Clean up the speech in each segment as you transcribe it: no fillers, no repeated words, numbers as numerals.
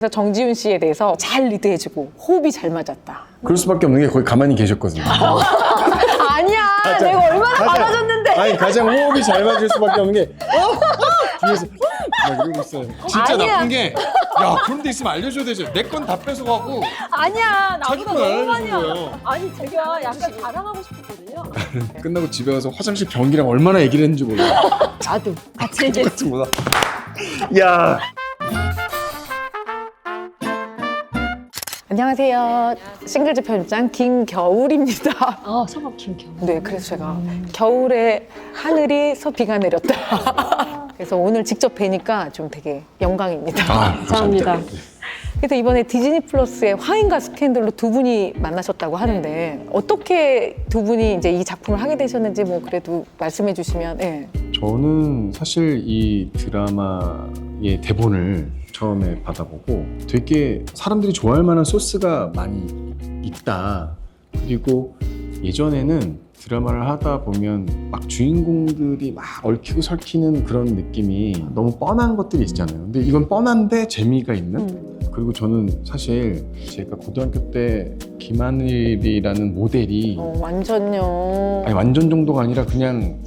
그래서 정지훈 씨에 대해서 잘 리드해주고 호흡이 잘 맞았다. 그럴 수밖에 없는 게 거기 가만히 계셨거든요. 아니야, 내가 얼마나 받아줬는데. 아니 가장 호흡이 잘 맞을 수밖에 없는 게 뒤에서 막 이러고 있어요. 진짜 아니야. 나쁜 게 야 그런 데 있으면 알려줘야 되죠. 내 건 다 뺏어가고 아니야, 자기 나보다 건 너무 안 많이 알려준 알아. 거예요. 아니 제가 약간 자랑하고 싶었거든요. 끝나고 집에 가서 화장실 변기랑 얼마나 얘기를 했는지 몰라요. 나도 같이 얘기했어. 똑같은 거다. 야. 안녕하세요. 싱글즈 편집장 김겨울입니다. 아 성함 김겨울. 네, 그래서 제가 겨울에 하늘에서 비가 내렸다. 그래서 오늘 직접 뵈니까 좀 되게 영광입니다. 감사합니다. 그래서 이번에 디즈니 플러스의 화인과 스캔들로 두 분이 만나셨다고 하는데 어떻게 두 분이 이제 이 작품을 하게 되셨는지 뭐 그래도 말씀해 주시면. 네. 저는 사실 이 드라마의 대본을 처음에 받아보고 되게 사람들이 좋아할 만한 소스가 많이 있다. 그리고 예전에는 드라마를 하다 보면 막 주인공들이 막 얽히고 설키는 그런 느낌이 너무 뻔한 것들이 있잖아요. 근데 이건 뻔한데 재미가 있는? 그리고 저는 사실 제가 고등학교 때 김하늘이라는 모델이 완전요. 아니 완전 정도가 아니라 그냥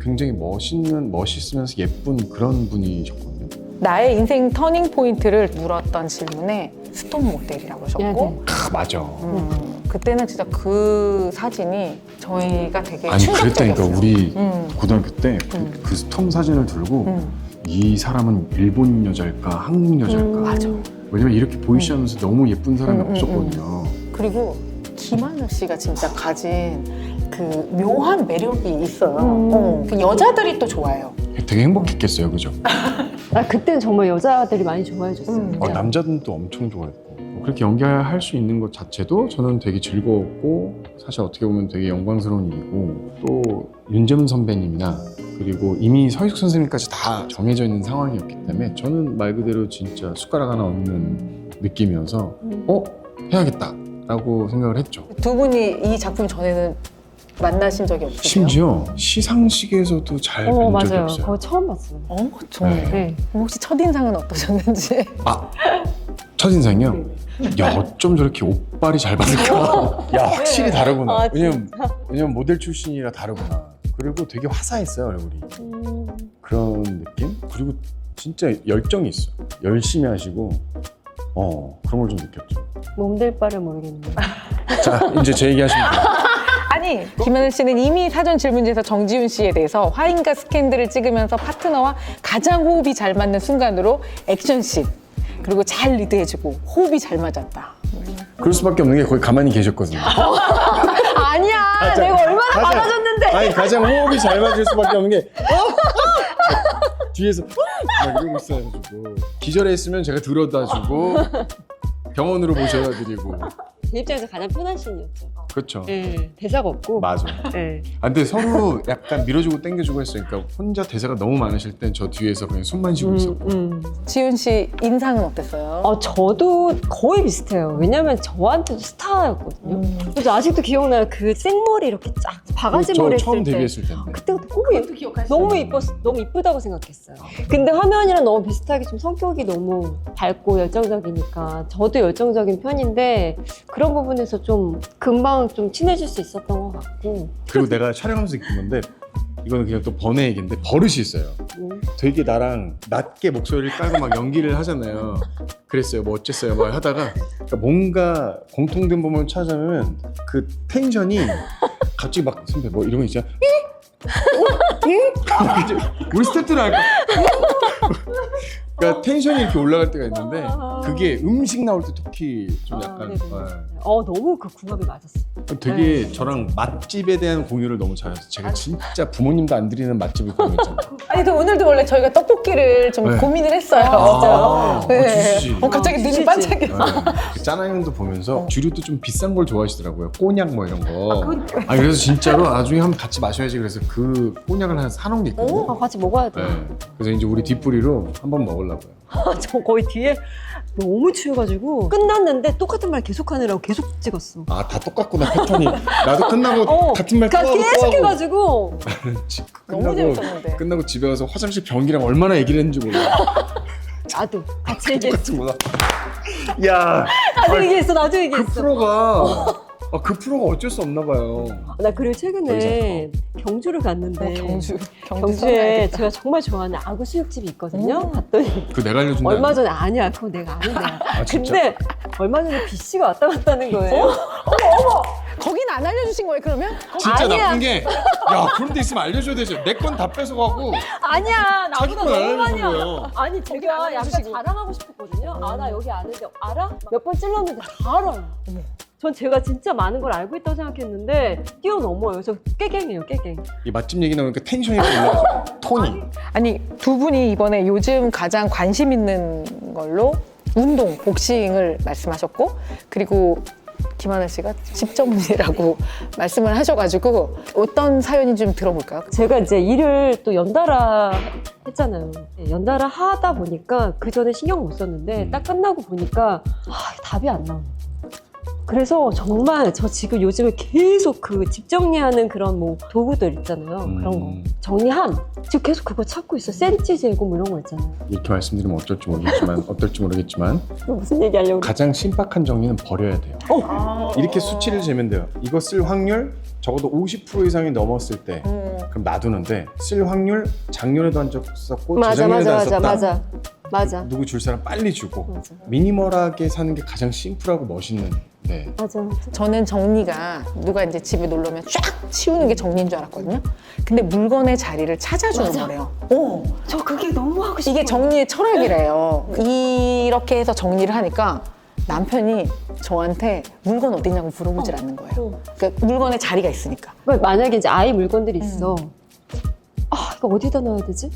굉장히 멋있으면서 예쁜 그런 분이셨거든요. 나의 인생 터닝 포인트를 물었던 질문에 스톱 모델이라고 하셨고 맞아. 그때는 진짜 그 사진이 저희가 되게 아니 충격적이었어요. 그랬다니까 우리 고등학교 때 그 스톰 사진을 들고 이 사람은 일본 여자일까 한국 여자일까 맞아. 왜냐면 이렇게 보이시면서 너무 예쁜 사람이 없었거든요. 그리고 김하늘 씨가 진짜 가진 그 묘한 매력이 있어요. 그 여자들이 또 좋아해요. 되게 행복했겠어요, 그죠? 아 그때는 정말 여자들이 많이 좋아해줬어요. 남자들도 엄청 좋아했고 그렇게 연기할 수 있는 것 자체도 저는 되게 즐거웠고 사실 어떻게 보면 되게 영광스러운 일이고 또 윤재문 선배님이나 그리고 이미 서희숙 선생님까지 다 정해져 있는 상황이었기 때문에 저는 말 그대로 진짜 숟가락 하나 얹는 느낌이어서 해야겠다 라고 생각을 했죠. 두 분이 이 작품 전에는 만나신 적이 없으세요? 심지어 시상식에서도 잘 뵌 적이 맞아요. 없어요. 그거 처음 봤어요. 정말. 네. 혹시 첫인상은 어떠셨는지? 첫인상이요? 야 어쩜 저렇게 옷발이 잘 받을까? 야 확실히 다르구나. 왜냐면 모델 출신이라 다르구나. 그리고 되게 화사했어요 얼굴이. 그런 느낌? 그리고 진짜 열정이 있어. 열심히 하시고 그런 걸 좀 느꼈죠. 몸들 바를 모르겠네요. 자 이제 제 얘기 하시면 돼요. 아니, 김하늘 씨는 이미 사전 질문지에서 정지훈 씨에 대해서 화인과 스캔들을 찍으면서 파트너와 가장 호흡이 잘 맞는 순간으로 액션씬 그리고 잘 리드해주고 호흡이 잘 맞았다. 그럴 수밖에 없는 게 거기 가만히 계셨거든요. 아니야, 내가 얼마나 받아줬는데. 아니 가장 호흡이 잘 맞을 수밖에 없는 게 뒤에서 막 이러고 있어가지고 기절했으면 제가 들어다주고 병원으로 모셔다 드리고 제 입장에서 가장 편한 씬이었죠. 그렇죠. 네, 대사가 없고. 맞아. 네. 근데 서로 약간 밀어주고 당겨주고 했어요. 그러니까 혼자 대사가 너무 많으실 땐 저 뒤에서 그냥 숨만 쉬고 있었고 지훈 씨 인상은 어땠어요? 저도 거의 비슷해요. 왜냐면 저한테도 스타였거든요. 그래서 아직도 기억나요. 그 생머리 이렇게 쫙 바가지 저 머리 처음 했을 때. 데뷔했을 텐데 그때가 너무 이쁘다고 생각했어요. 근데 화면이랑 너무 비슷하게 좀 성격이 너무 밝고 열정적이니까 저도 열정적인 편인데 그런 부분에서 좀 금방 좀 친해질 수 있었던 것 같고. 그리고 내가 촬영하면서 느낀 건데 이거는 그냥 또 번외 얘기인데 버릇이 있어요. 되게 나랑 낮게 목소리를 깔고 막 연기를 하잖아요. 그랬어요. 뭐 어쨌어요. 막 하다가 그러니까 뭔가 공통된 부분을 찾아보면 그 텐션이 갑자기 막 선배 뭐 이런 거 있잖아. 우리 스태프들은 알까? 그러니까 텐션이 이렇게 올라갈 때가 있는데 그게 음식 나올 때 특히 좀 약간 너무 그 궁합이 맞았어요. 되게 저랑 맛집에 대한 공유를 너무 잘해서 제가 진짜 부모님도 안 드리는 맛집을 공유했잖아요. 아니, 또 오늘도 원래 저희가 떡볶이를 좀 고민을 했어요. 주시지. 갑자기 눈이 반짝여. 그 짜나형도 보면서 주류도 좀 비싼 걸 좋아하시더라고요. 꼬냑 뭐 이런 거. 그래서 진짜로 나중에 한번 같이 마셔야지 그래서 그 꼬냑을 하나 사놓은 게 있거든요. 같이 먹어야 돼. 그래서 이제 우리 뒷부리로 한번 먹으려고요. 저 거의 뒤에 너무 취해가지고 끝났는데 똑같은 말 계속하느라고 계속 찍었어. 다 똑같구나 패턴이. 나도 끝나고 같은 말 또 하고 계속 해가지고 너무 재밌었는데. 끝나고 집에 가서 화장실 변기랑 얼마나 얘기를 했는지 몰라. 나도 같이 얘기했어. 똑같은 거다. 야, 나도 얘기했어. 나도 그 얘기했어. 프로가 그 프로가 어쩔 수 없나 봐요. 나 그리고 최근에 경주를 갔는데 경주에 제가 정말 좋아하는 아구 수육집이 있거든요. 갔더니 그 내가 알려준다. 얼마 전에 아니야. 그거 내가 아는데. 아, 진짜? 근데 얼마 전에 B 씨가 왔다 갔다는 거예요. 거긴 안 알려주신 거예요, 그러면? 진짜 아니야. 나쁜 게, 야, 그런 데 있으면 알려줘야 되죠. 내 건 다 뺏어가고. 아니야. 나보다 자기 건 너무 많이 알려준 알아. 거예요. 아니 제가 약간 알려주시고. 자랑하고 싶었거든요. 아 나 여기 아는데 알아? 몇 번 찔렀는데 다 알아요. 전 제가 진짜 많은 걸 알고 있다고 생각했는데 뛰어넘어요. 그래서 깨갱이에요, 깨갱. 이 맛집 얘기 나오니까 텐션이 올라가죠. 톤이. 아니, 두 분이 이번에 요즘 가장 관심 있는 걸로 운동, 복싱을 말씀하셨고, 그리고 김하늘 씨가 집 전문이라고 말씀을 하셔가지고 어떤 사연인지 좀 들어볼까요? 제가 이제 일을 또 연달아 했잖아요. 연달아 하다 보니까 그 전에 신경 못 썼는데 딱 끝나고 보니까 답이 안 나오는 거예요. 그래서 정말 저 지금 요즘에 계속 그 집 정리하는 그런 뭐 도구들 있잖아요. 그런 거. 정리함. 지금 계속 그거 찾고 있어. 센치 재고 뭐 이런 거 있잖아요. 이렇게 말씀드리면 어떨지 모르겠지만 무슨 얘기 하려고 그래? 가장 신박한 정리는 버려야 돼요. 이렇게 수치를 재면 돼요. 이거 쓸 확률 적어도 50% 이상이 넘었을 때 그럼 놔두는데 쓸 확률 작년에도 한 적 썼고 재작년에도 안 썼다. 맞아. 누구 줄 사람 빨리 주고 맞아. 미니멀하게 사는 게 가장 심플하고 멋있는. 네. 맞아. 저는 정리가 누가 이제 집에 놀러 오면 쫙 치우는 게 정리인 줄 알았거든요. 근데 물건의 자리를 찾아주는 맞아. 거래요. 저 그게 너무 하고 싶어요. 이게 정리의 철학이래요. 이렇게 해서 정리를 하니까 남편이 저한테 물건 어디냐고 물어보질 않는 거예요. 그러니까 물건의 자리가 있으니까. 만약에 이제 아이 물건들이 있어. 이거 어디다 넣어야 되지?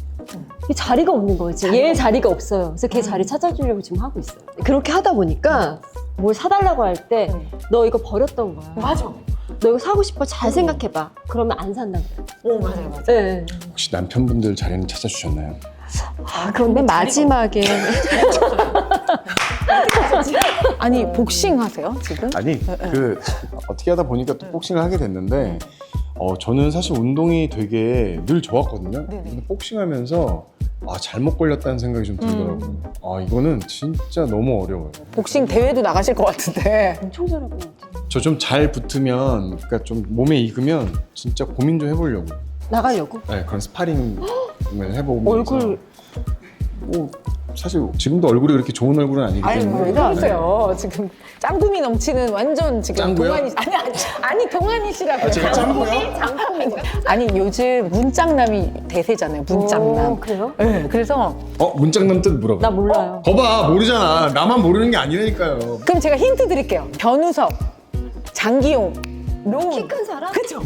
이 자리가 없는 거지. 얘 자리가 없어요. 그래서 걔 자리 찾아주려고 지금 하고 있어요. 그렇게 하다 보니까 뭘 사달라고 할 때 너 이거 버렸던 거야. 맞아. 너 이거 사고 싶어? 잘 생각해봐. 그러면 안 산다 그래. 맞아요. 네. 혹시 남편분들 자리는 찾아주셨나요? 그런데 마지막에 아니, 복싱 하세요, 지금? 아니 그 어떻게 하다 보니까 또 복싱을 하게 됐는데 저는 사실 운동이 되게 늘 좋았거든요. 네네. 근데 복싱하면서 잘못 걸렸다는 생각이 좀 들더라고요. 이거는 진짜 너무 어려워요. 복싱 대회도 나가실 것 같은데. 엄청 잘하고 같아. 저 좀 잘 붙으면, 그러니까 좀 몸에 익으면 진짜 고민 좀 해보려고. 나가려고? 네, 그런 스파링을 해보고. 얼굴 사실 지금도 얼굴이 그렇게 좋은 얼굴은 아니기 아니, 때문에. 왜 그러세요? 지금 짱구미 넘치는 완전 지금 짱구요? 동안이 아니 동안이시라고요. 제가 짱구요? 아니, 요즘 문짱남이 대세잖아요. 문짱남. 그래요? 네, 그래서 문짝남 뜻 뭐라고? 나 몰라요. 거봐, 모르잖아. 나만 모르는 게 아니라니까요. 그럼 제가 힌트 드릴게요. 변우석, 장기용, 노은. 키 큰 사람? 그죠?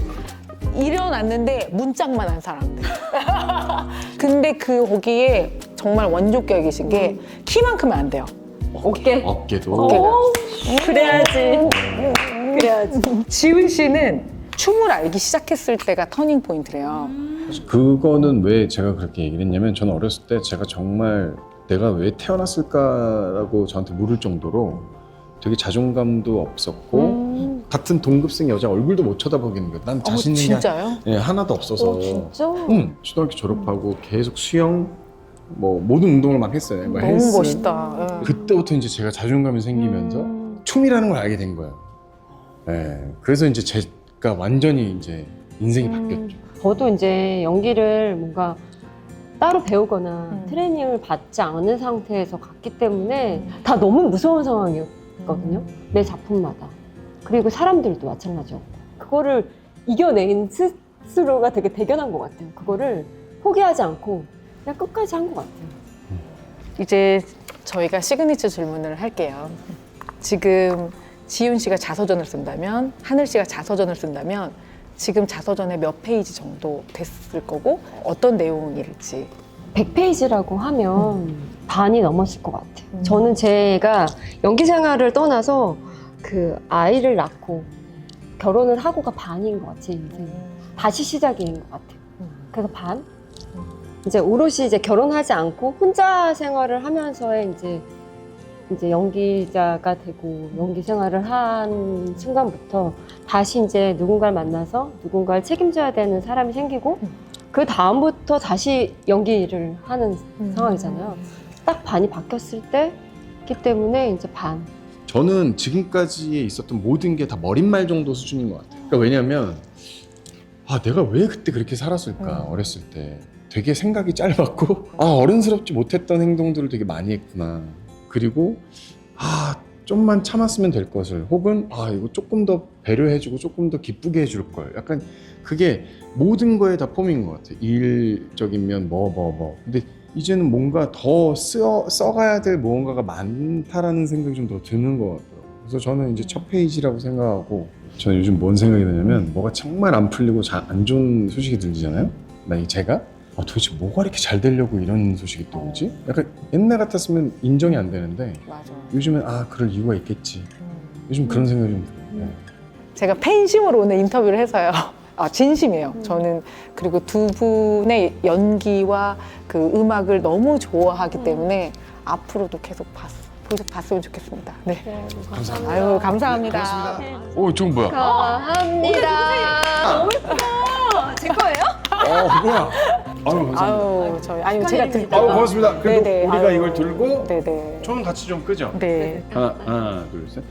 일어났는데 문짝만 한 사람들. 근데 거기에 정말 원조격이신 게 키만큼은 안 돼요. 어깨. 어깨도. 어깨가. 그래야지. 그래야지. 지훈 씨는 춤을 알기 시작했을 때가 터닝 포인트래요. 그거는 왜 제가 그렇게 얘기를 했냐면 저는 어렸을 때 제가 정말 내가 왜 태어났을까라고 저한테 물을 정도로 되게 자존감도 없었고 같은 동급생 여자 얼굴도 못 쳐다보겠는 거예요. 난 자신 있는 게 진짜요? 하나도 없어서. 진짜? 초등학교 졸업하고 계속 수영 뭐 모든 운동을 막 했어요. 뭐 너무 헬스. 멋있다. 그때부터 이제 제가 자존감이 생기면서 춤이라는 걸 알게 된 거예요. 그래서 이제 제가 완전히 이제 인생이 바뀌었죠. 저도 이제 연기를 뭔가 따로 배우거나 트레이닝을 받지 않은 상태에서 갔기 때문에 다 너무 무서운 상황이었거든요. 매 작품마다. 그리고 사람들도 마찬가지였고. 그거를 이겨낸 스스로가 되게 대견한 것 같아요. 그거를 포기하지 않고 그냥 끝까지 한 것 같아요. 이제 저희가 시그니처 질문을 할게요. 지금 지훈 씨가 자서전을 쓴다면, 하늘 씨가 자서전을 쓴다면 지금 자서전에 몇 페이지 정도 됐을 거고 어떤 내용일지. 100페이지라고 하면 반이 넘었을 것 같아요. 저는 제가 연기 생활을 떠나서 그 아이를 낳고 결혼을 하고가 반인 것 같아요. 인생. 다시 시작인 것 같아요. 그래서 반. 이제 오롯이 이제 결혼하지 않고 혼자 생활을 하면서의 이제 연기자가 되고 연기 생활을 한 순간부터 다시 이제 누군가를 만나서 누군가를 책임져야 되는 사람이 생기고 그 다음부터 다시 연기를 하는 상황이잖아요. 딱 반이 바뀌었을 때 있기 때문에 이제 반. 저는 지금까지에 있었던 모든 게 다 머릿말 정도 수준인 것 같아요. 그러니까 왜냐면 내가 왜 그때 그렇게 살았을까 어렸을 때 되게 생각이 짧았고 어른스럽지 못했던 행동들을 되게 많이 했구나. 그리고 좀만 참았으면 될 것을 혹은 이거 조금 더 배려해주고 조금 더 기쁘게 해줄 걸. 약간 그게 모든 거에 다 포함인 것 같아요. 일적인 면 근데 이제는 뭔가 더 써가야 될 무언가가 많다라는 생각이 좀 더 드는 것 같더라고요. 그래서 저는 이제 첫 페이지라고 생각하고 저는 요즘 뭔 생각이 드냐면 뭐가 정말 안 풀리고 안 좋은 소식이 들리잖아요. 만약에 제가 도대체 뭐가 이렇게 잘 되려고 이런 소식이 또 오지? 약간 옛날 같았으면 인정이 안 되는데 맞아. 요즘은 그럴 이유가 있겠지. 요즘 그런 생각이 좀 들어요. 네. 제가 팬심으로 오늘 인터뷰를 해서요. 진심이에요. 저는 그리고 두 분의 연기와 그 음악을 너무 좋아하기 때문에 앞으로도 계속 봤으면 좋겠습니다. 네. 감사합니다. 아유, 감사합니다. 저건 뭐야? 감사합니다. 너무 예쁘다. 제 거예요? 뭐야? 아유, 감사합니다. 제가 들고. 고맙습니다. 그래도 네네. 우리가 이걸 들고 네네. 좀 같이 좀 끄죠? 네. 하나, 둘, 셋.